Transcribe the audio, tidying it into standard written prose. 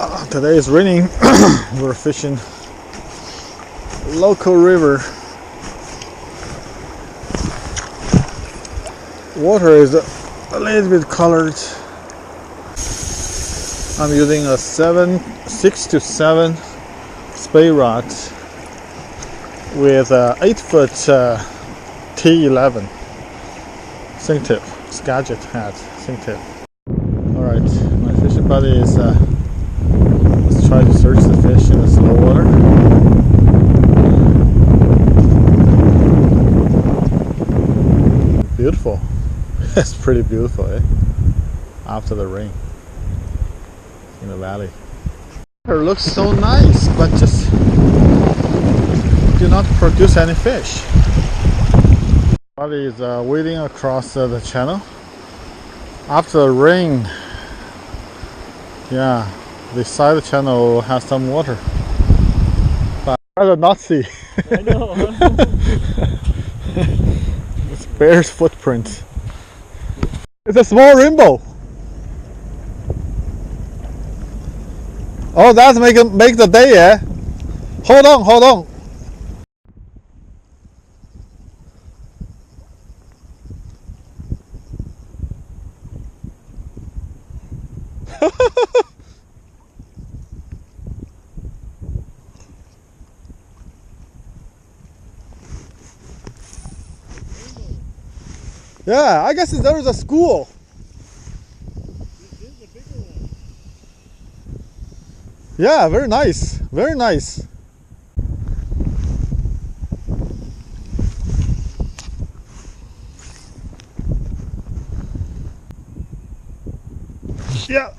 Today is raining. We're fishing local river. Water is a little bit colored. I'm using a 6 to 7 spey rod with a 8-foot T11 sink tip, Skagit hat sink tip. Alright, my fishing buddy is let's try to search the fish in the slow water. Beautiful. It's pretty beautiful, eh? After the rain in the valley. It looks so nice, but just do not produce any fish. Buddy is wading across the channel. After the rain, yeah, the side channel has some water, but I rather not see. I know. It's bear's footprint. It's a small rainbow. Oh, that's make the day, eh? Hold on, hold on. Yeah, I guess there is a school. This is a bigger one. Yeah, very nice. Very nice. Yeah.